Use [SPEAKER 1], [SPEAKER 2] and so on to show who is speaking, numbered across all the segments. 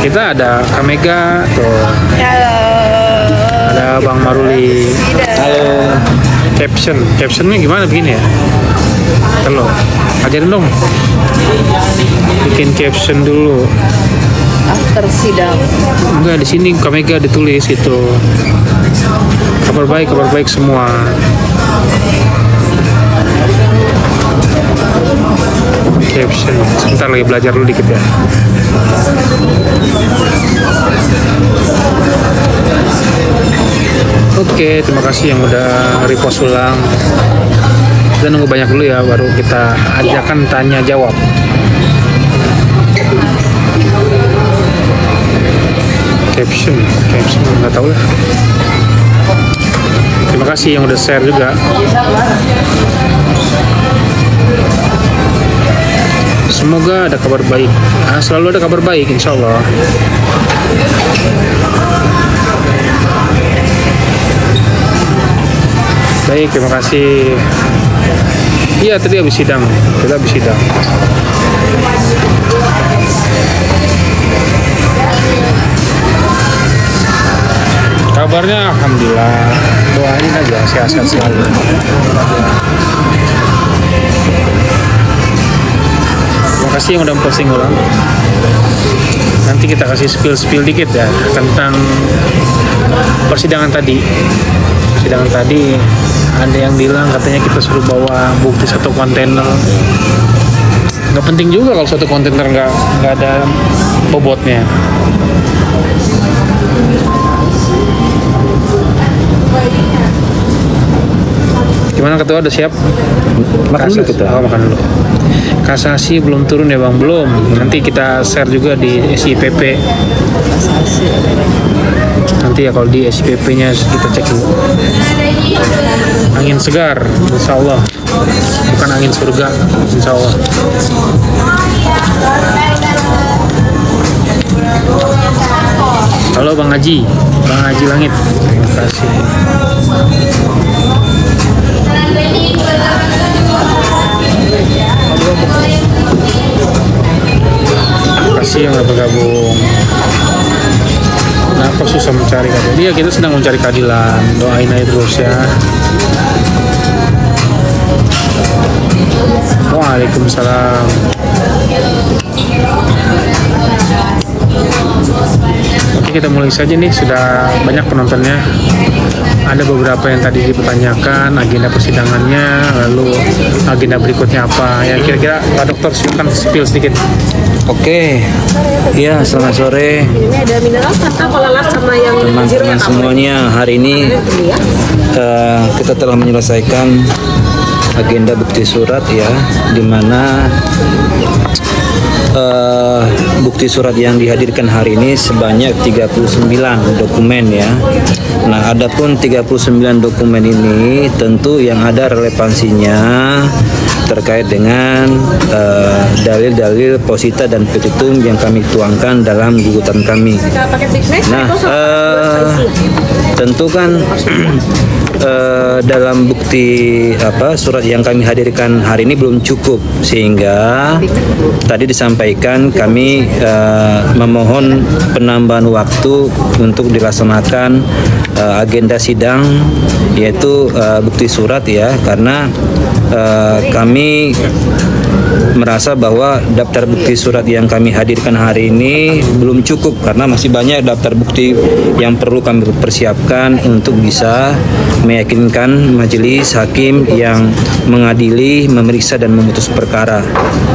[SPEAKER 1] Kita ada Kamega tuh. Ada Bang Maruli.
[SPEAKER 2] Halo.
[SPEAKER 1] Captionnya gimana begini ya? Terus ajarin dong. Bikin caption dulu.
[SPEAKER 3] After sidang.
[SPEAKER 1] Enggak, di sini Kamega ditulis itu. Kabar baik semua. Caption. Sebentar lagi belajar dulu dikit ya. Oke, terima kasih yang udah repost ulang. Kita nunggu banyak dulu ya, baru kita ajakan tanya jawab. Caption nggak tahu lah. Terima kasih yang udah share juga. Semoga ada kabar baik. Selalu ada kabar baik, insya Allah. Baik, terima kasih. Iya, tadi habis sidang. Kita habis sidang. Kabarnya alhamdulillah. Doain aja sehat-sehat selalu. Terima kasih yang udah posting ulang. Nanti kita kasih spill dikit ya tentang persidangan tadi. Persidangan tadi ada yang bilang katanya kita suruh bawa bukti satu kontainer. Nggak penting juga kalau satu kontainer nggak ada bobotnya. Gimana ketua, udah siap?
[SPEAKER 2] Makan dulu kita.
[SPEAKER 1] Oh, makan dulu. Kasasi belum turun ya bang? Belum. Nanti kita share juga di SIPP. Nanti ya kalau di SIPP-nya kita cek dulu. Angin segar, insya Allah. Bukan angin surga, insya Allah. Halo Bang Haji Langit. Terima kasih. Terima kasih yang udah bergabung. Kenapa susah mencari keadilan? Iya, kita sedang mencari keadilan. Doain aja terus ya. Waalaikumsalam. Oke, kita mulai saja nih. Sudah banyak penontonnya. Ada beberapa yang tadi dipertanyakan agenda persidangannya, lalu agenda berikutnya apa. Ya kira-kira Pak Dokter silakan spill sedikit.
[SPEAKER 2] Oke, ya selamat sore
[SPEAKER 3] Ini ada mineral kata kolalat sama yang
[SPEAKER 2] teman-teman semuanya. Hari ini kita telah menyelesaikan agenda bukti surat ya, di mana bukti surat yang dihadirkan hari ini sebanyak 39 dokumen ya. Nah, adapun 39 dokumen ini tentu yang ada relevansinya terkait dengan dalil-dalil posita dan petitum yang kami tuangkan dalam gugatan kami. Nah, tentu kan dalam bukti surat yang kami hadirkan hari ini belum cukup, sehingga tadi disampaikan kami memohon penambahan waktu untuk dilaksanakan agenda sidang, yaitu bukti surat ya, karena kami merasa bahwa daftar bukti surat yang kami hadirkan hari ini belum cukup, karena masih banyak daftar bukti yang perlu kami persiapkan untuk bisa meyakinkan majelis hakim yang mengadili, memeriksa dan memutus perkara.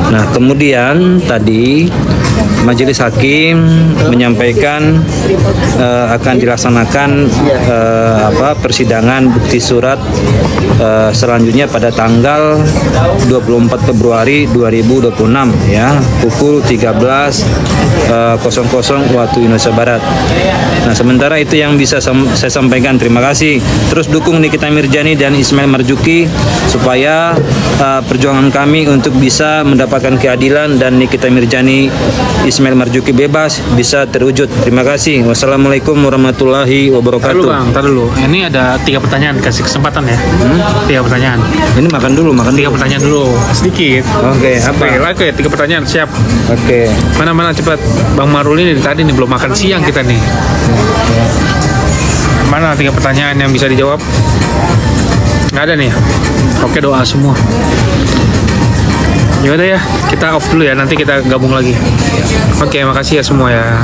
[SPEAKER 2] Nah, kemudian tadi majelis hakim menyampaikan akan dilaksanakan persidangan bukti surat selanjutnya pada tanggal 24 Februari 2026 ya, pukul 13.00 waktu Indonesia Barat. Nah, sementara itu yang bisa saya sampaikan. Terima kasih. Terus dukung Nikita Mirjani dan Ismail Marzuki supaya perjuangan kami untuk bisa mendapatkan keadilan dan Nikita Mirjani Ismail Marzuki bebas bisa terwujud. Terima kasih. Wassalamualaikum warahmatullahi
[SPEAKER 1] Tar dulu
[SPEAKER 2] wabarakatuh.
[SPEAKER 1] bang, tar dulu. Ini ada 3 pertanyaan, kasih kesempatan ya. 3 pertanyaan.
[SPEAKER 2] Ini makan dulu, makan
[SPEAKER 1] 3
[SPEAKER 2] dulu.
[SPEAKER 1] pertanyaan dulu, sedikit.
[SPEAKER 2] Oke, apa?
[SPEAKER 1] Oke, 3 pertanyaan, siap.
[SPEAKER 2] Oke.
[SPEAKER 1] Mana-mana cepat. Bang Marul ini dari tadi nih belum makan siang kita nih. Mana 3 pertanyaan yang bisa dijawab? Nggak ada nih. Oke, doa semua. Ya udah ya, kita off dulu ya. Nanti kita gabung lagi. Oke, makasih ya semua ya.